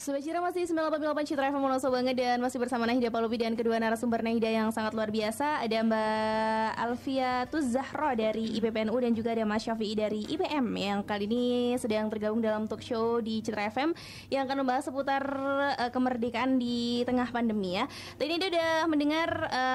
Sobat Citra masih 98,8 Citra FM Monoso banget. Dan masih bersama Nahida Palubi dan kedua narasumber Nahida yang sangat luar biasa. Ada Mbak Alfiatuz Zahra dari IPPNU dan juga ada Mas Syafi'i dari IPM, yang kali ini sedang tergabung dalam talk show di Citra FM yang akan membahas seputar kemerdekaan di tengah pandemi ya. Tadi Nahida udah mendengar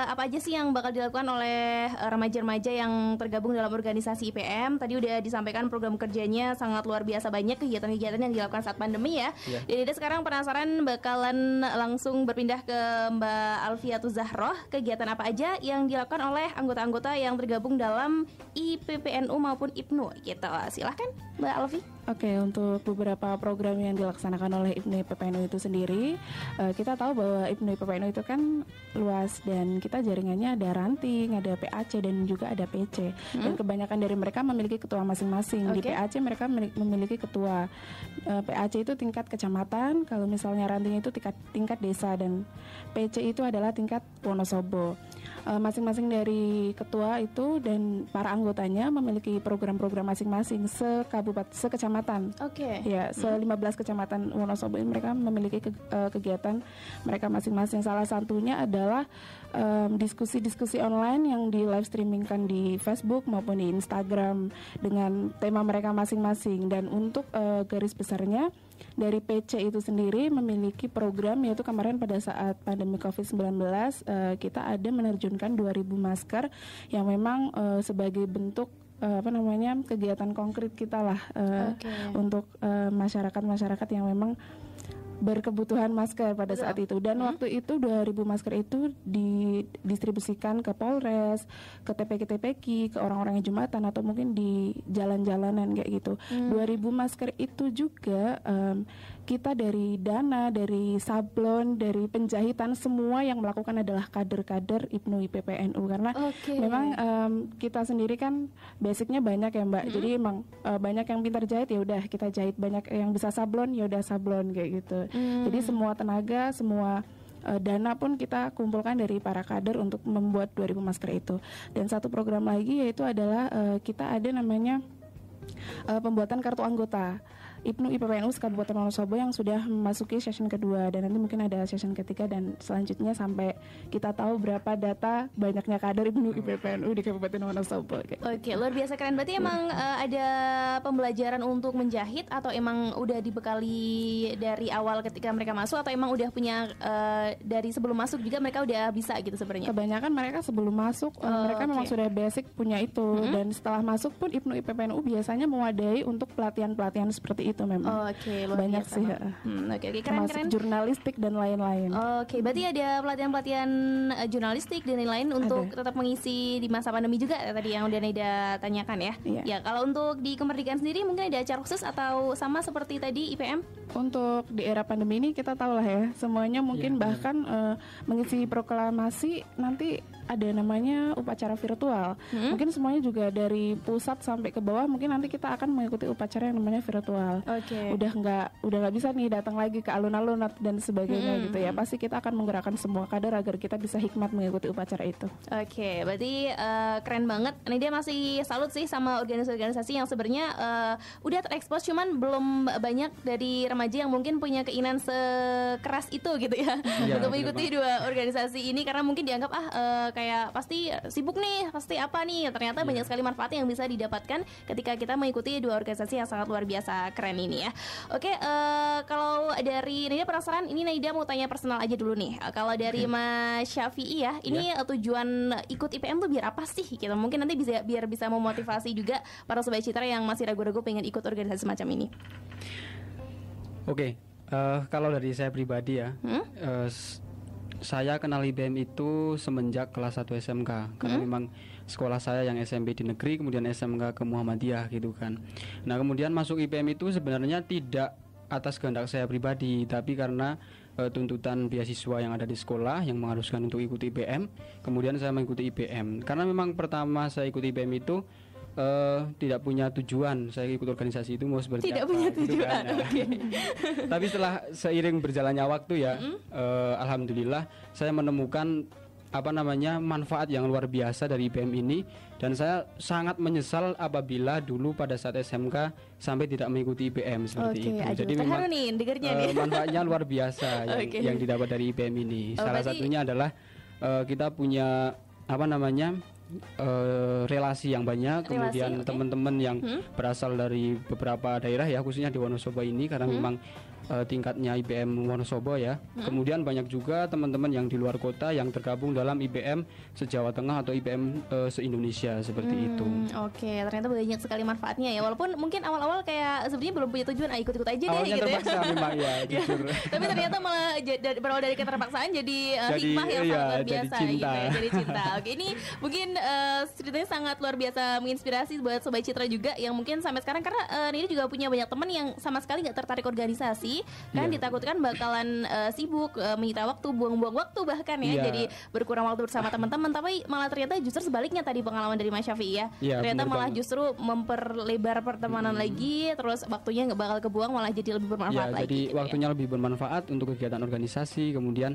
apa aja sih yang bakal dilakukan oleh remaja-remaja yang tergabung dalam organisasi IPM. Tadi udah disampaikan program kerjanya sangat luar biasa, banyak kegiatan-kegiatan yang dilakukan saat pandemi ya. Dan Nahida sekarang penasaran bakalan langsung berpindah ke Mbak Alfiatuz Zahra. Kegiatan apa aja yang dilakukan oleh anggota-anggota yang tergabung dalam IPPNU maupun IPNU gitu. Silahkan Mbak Alfi. Oke, untuk beberapa program yang dilaksanakan oleh IPNU IPPNU itu sendiri, kita tahu bahwa IPNU IPPNU itu kan luas dan kita jaringannya ada ranting, ada PAC dan juga ada PC. Dan kebanyakan dari mereka memiliki ketua masing-masing. Di PAC mereka memiliki ketua. PAC itu tingkat kecamatan, kalau misalnya ranting itu tingkat desa, dan PC itu adalah tingkat Wonosobo. Masing-masing dari ketua itu dan para anggotanya memiliki program-program masing-masing sekecamatan. Ya, 15 kecamatan Wonosobo ini mereka memiliki kegiatan mereka masing-masing. Salah satunya adalah diskusi-diskusi online yang di live streamingkan di Facebook maupun di Instagram dengan tema mereka masing-masing. Dan untuk garis besarnya dari PC itu sendiri memiliki program, yaitu kemarin pada saat pandemi COVID-19 kita ada menerjunkan 2.000 masker yang memang sebagai bentuk kegiatan konkret kita lah untuk masyarakat yang memang berkebutuhan masker pada saat itu. Dan waktu itu 2.000 masker itu didistribusikan ke Polres, ke TPK, ke orang-orang yang Jumatan atau mungkin di jalan-jalanan kayak gitu. 2.000 masker itu juga kita dari dana, dari sablon, dari penjahitan, semua yang melakukan adalah kader-kader IPNU IPPNU. Karena memang kita sendiri kan basicnya banyak ya Mbak. Jadi emang banyak yang pintar jahit, ya udah kita jahit. Banyak yang bisa sablon, ya udah sablon kayak gitu. Jadi semua tenaga, semua dana pun kita kumpulkan dari para kader untuk membuat 2.000 masker itu. Dan satu program lagi yaitu adalah kita ada namanya pembuatan kartu anggota IPNU IPPNU Kabupaten Wonosobo yang sudah memasuki session kedua, dan nanti mungkin ada session ketiga dan selanjutnya sampai kita tahu berapa data banyaknya kader IPNU IPPNU di Kabupaten Wonosobo. Oke, luar biasa keren. Berarti emang ada pembelajaran untuk menjahit atau emang udah dibekali dari awal ketika mereka masuk, atau emang udah punya dari sebelum masuk juga mereka udah bisa gitu sebenarnya? Kebanyakan mereka sebelum masuk mereka memang sudah basic punya itu, dan setelah masuk pun IPNU IPPNU biasanya mewadai untuk pelatihan-pelatihan seperti itu memang. Banyak biasa sih. Keren. Jurnalistik dan lain-lain. Berarti ada pelatihan-pelatihan jurnalistik dan lain-lain untuk tetap mengisi di masa pandemi juga tadi yang udah Nahida tanyakan ya. Ya, kalau untuk di kemerdekaan sendiri mungkin ada acara khusus atau sama seperti tadi IPM? Untuk di era pandemi ini kita tahu lah ya, semuanya mungkin bahkan mengisi proklamasi nanti ada namanya upacara virtual. Mungkin semuanya juga dari pusat sampai ke bawah mungkin nanti kita akan mengikuti upacara yang namanya virtual. Udah nggak bisa nih datang lagi ke alun-alun dan sebagainya gitu ya. Pasti kita akan menggerakkan semua kader agar kita bisa hikmat mengikuti upacara itu. Berarti keren banget. Ini dia masih salut sih sama organisasi-organisasi yang sebenarnya udah terekspos, cuman belum banyak dari remaja yang mungkin punya keinginan sekeras itu gitu ya, untuk mengikuti dua organisasi ini, karena mungkin dianggap kayak pasti sibuk nih, pasti apa nih. Ternyata banyak sekali manfaat yang bisa didapatkan ketika kita mengikuti dua organisasi yang sangat luar biasa keren ini ya. Kalau dari Nahida penasaran, ini Nahida mau tanya personal aja dulu nih. Kalau dari Mas Syafi'i ya, ini tujuan ikut IPM tuh biar apa sih gitu? Mungkin nanti biar bisa memotivasi juga para sobat Citra yang masih ragu-ragu pengen ikut organisasi semacam ini. Kalau dari saya pribadi ya, saya kenal IPM itu semenjak kelas 1 SMK. Karena memang sekolah saya yang SMP di negeri, kemudian SMK ke Muhammadiyah gitu kan. Nah kemudian masuk IPM itu sebenarnya tidak atas kehendak saya pribadi, tapi karena tuntutan beasiswa yang ada di sekolah yang mengharuskan untuk ikuti IPM. Kemudian saya mengikuti IPM. Karena memang pertama saya ikuti IPM itu tidak punya tujuan saya ikut organisasi itu mau seperti tidak apa, punya gitu tujuan kan. Tapi setelah seiring berjalannya waktu ya, alhamdulillah saya menemukan manfaat yang luar biasa dari IPM ini, dan saya sangat menyesal apabila dulu pada saat SMK sampai tidak mengikuti IPM seperti itu. Jadi memang manfaatnya luar biasa yang didapat dari IPM ini. Salah satunya adalah kita punya relasi yang banyak, kemudian teman-teman yang berasal dari beberapa daerah ya, khususnya di Wonosobo ini karena memang tingkatnya IPM Wonosobo ya. Kemudian banyak juga teman-teman yang di luar kota yang tergabung dalam IPM se-Jawa Tengah atau IPM se-Indonesia seperti itu. Oke, ternyata banyak sekali manfaatnya ya. Walaupun mungkin awal-awal kayak sebenarnya belum punya tujuan, ikut-ikut aja deh gitu terpaksa, ya. memang ya, jujur. Tapi ternyata malah berawal dari keterpaksaan jadi hikmah yang sangat luar biasa gitu ya. Jadi cinta. Oke, ini mungkin ceritanya sangat luar biasa menginspirasi buat Sobat Citra juga yang mungkin sampai sekarang, karena Nida juga punya banyak teman yang sama sekali nggak tertarik organisasi kan, ditakutkan bakalan sibuk, menyita waktu, buang-buang waktu bahkan ya, jadi berkurang waktu bersama teman-teman. Tapi malah ternyata justru sebaliknya tadi pengalaman dari Mas Syafi'i ya, ternyata malah justru memperlebar pertemanan lagi, terus waktunya nggak bakal kebuang, malah jadi lebih bermanfaat lagi. Jadi gitu waktunya lebih bermanfaat untuk kegiatan organisasi, kemudian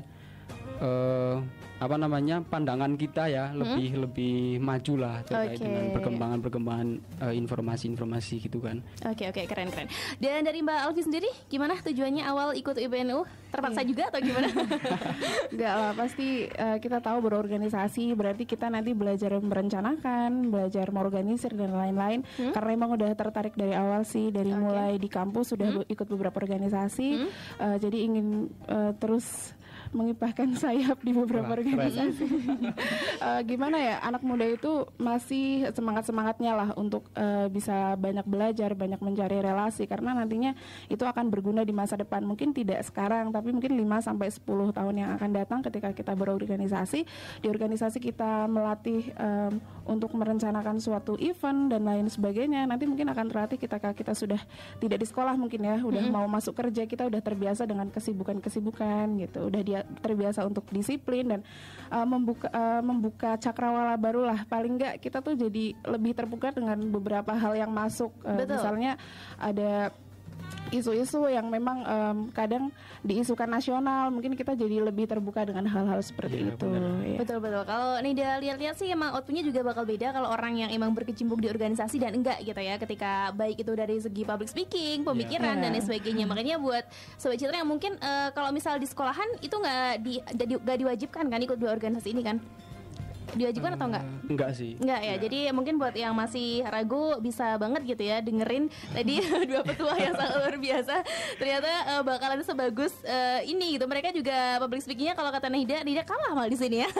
pandangan kita ya lebih maju lah terkait dengan perkembangan informasi gitu kan. Oke, keren. Dan dari Mbak Alfi sendiri gimana tujuannya awal ikut IPNU? Terpaksa juga atau gimana? Enggak lah, pasti kita tahu berorganisasi berarti kita nanti belajar merencanakan, belajar mengorganisir dan lain-lain. Karena emang udah tertarik dari awal sih, dari mulai di kampus sudah ikut beberapa organisasi. Jadi ingin terus mengibarkan sayap di beberapa organisasi. Gimana ya, anak muda itu masih semangatnya lah untuk bisa banyak belajar, banyak mencari relasi, karena nantinya itu akan berguna di masa depan. Mungkin tidak sekarang, tapi mungkin 5-10 tahun yang akan datang ketika kita berorganisasi. Di organisasi kita melatih untuk merencanakan suatu event dan lain sebagainya. Nanti mungkin akan terlatih ketika kita sudah tidak di sekolah mungkin ya, udah mau masuk kerja, kita udah terbiasa dengan kesibukan gitu. Udah terbiasa untuk disiplin dan membuka cakrawala baru lah. Paling enggak kita tuh jadi lebih terbuka dengan beberapa hal yang masuk. Misalnya ada isu-isu yang memang kadang diisukan nasional, mungkin kita jadi lebih terbuka dengan hal-hal seperti itu. Betul. Kalau Nida lihat-lihat sih emang outputnya juga bakal beda kalau orang yang emang berkecimpung di organisasi dan enggak gitu ya, ketika baik itu dari segi public speaking, pemikiran dan lain sebagainya. Makanya buat Sobat Citra yang mungkin kalau misal di sekolahan itu nggak diwajibkan kan ikut dua organisasi ini kan? Diwajibkan atau enggak? Enggak sih. Enggak ya. Jadi mungkin buat yang masih ragu bisa banget gitu ya dengerin tadi dua petua yang sangat luar biasa. Ternyata bakalan sebagus ini gitu. Mereka juga public speakingnya kalau kata Nida kalah mal di sini ya.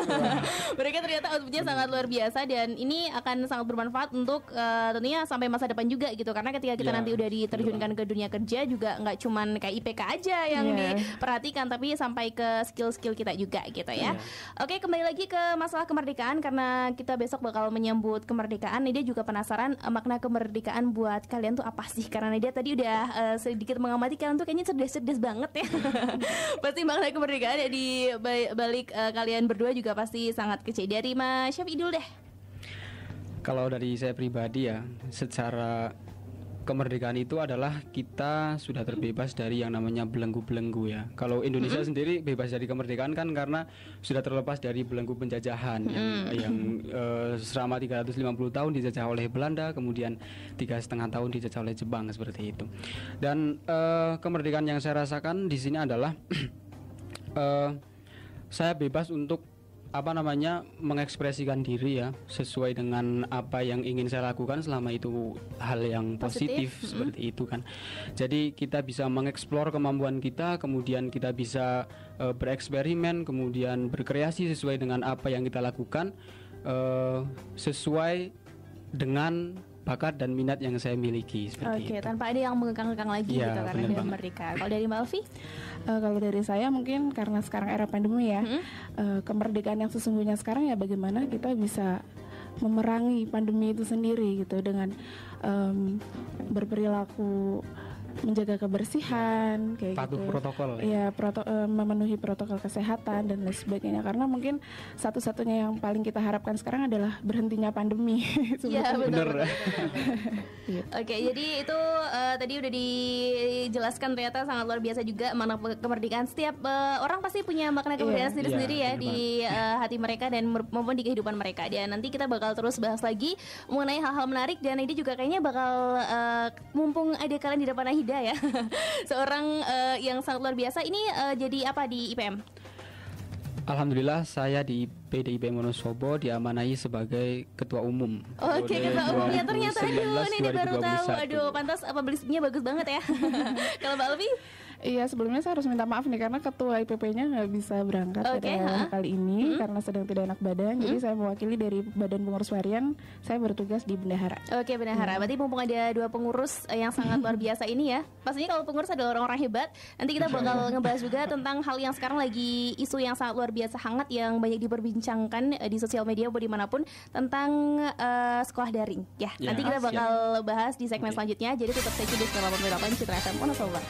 Mereka ternyata outputnya sangat luar biasa dan ini akan sangat bermanfaat untuk tentunya sampai masa depan juga gitu. Karena ketika kita nanti udah diterjunkan ke dunia kerja juga nggak cuman kayak IPK aja yang diperhatikan, tapi sampai ke skill-skill kita juga gitu ya. Oke, kembali lagi ke masalah kemerdekaan, karena kita besok bakal menyambut kemerdekaan. Nida juga penasaran makna kemerdekaan buat kalian tuh apa sih? Karena Nida tadi udah sedikit mengamati kalian tuh kayaknya cerdas-cerdas banget ya. Pasti makna kemerdekaan ya di balik kalian berdua juga pasti sangat kecil. Dari Mas Syafi'i dulu deh. Kalau dari saya pribadi ya, secara kemerdekaan itu adalah kita sudah terbebas dari yang namanya belenggu-belenggu ya. Kalau Indonesia sendiri bebas dari kemerdekaan kan karena sudah terlepas dari belenggu penjajahan yang selama 350 tahun dijajah oleh Belanda, kemudian 3,5 tahun dijajah oleh Jepang seperti itu. Dan kemerdekaan yang saya rasakan di sini adalah saya bebas untuk mengekspresikan diri ya, sesuai dengan apa yang ingin saya lakukan selama itu hal yang positif. Seperti itu kan. Jadi kita bisa mengeksplor kemampuan kita, kemudian kita bisa bereksperimen, kemudian berkreasi sesuai dengan apa yang kita lakukan, sesuai dengan bakat dan minat yang saya miliki seperti itu. Tanpa ada yang mengekang-ekang lagi gitu karena dia merdeka. Kalau dari Mbak Alfi? Kalau dari saya mungkin karena sekarang era pandemi ya, kemerdekaan yang sesungguhnya sekarang ya bagaimana kita bisa memerangi pandemi itu sendiri gitu dengan berperilaku menjaga kebersihan kayak Patuh gitu. protokol Iya, memenuhi protokol kesehatan dan lain sebagainya. Karena mungkin satu-satunya yang paling kita harapkan sekarang adalah berhentinya pandemi. Iya betul. Bener. Oke, jadi itu tadi udah dijelaskan ternyata sangat luar biasa juga makna kemerdekaan. Setiap orang pasti punya makna kemerdekaan sendiri-sendiri ya di hati mereka dan maupun di kehidupan mereka. Dan nanti kita bakal terus bahas lagi mengenai hal-hal menarik, dan ini juga kayaknya bakal mumpung ada kalian di depan Nahida ya. Seorang yang sangat luar biasa. Ini jadi apa di IPM? Alhamdulillah saya di PDIPM Wonosobo diamanahi sebagai ketua umum. Oke, ketua umumnya ternyata. Aduh, ini baru tahu. 2021. Aduh, pantas publicity-nya bagus banget ya. Kalau Mbak Alfi? Iya, sebelumnya saya harus minta maaf nih karena ketua IPP-nya nggak bisa berangkat pada kali ini karena sedang tidak enak badan. Jadi saya mewakili dari Badan Pengurus Harian, saya bertugas di Bendahara. Oke, Bendahara. Berarti mumpung ada dua pengurus yang sangat luar biasa ini ya. Pastinya kalau pengurus adalah orang-orang hebat. Nanti kita bakal ngebahas juga tentang hal yang sekarang lagi isu yang sangat luar biasa hangat yang banyak diperbincangkan di sosial media maupun dimanapun tentang sekolah daring. Ya, nanti kita bakal bahas di segmen selanjutnya. Jadi tetap stay tune di 88 Citra FM Wonosobo.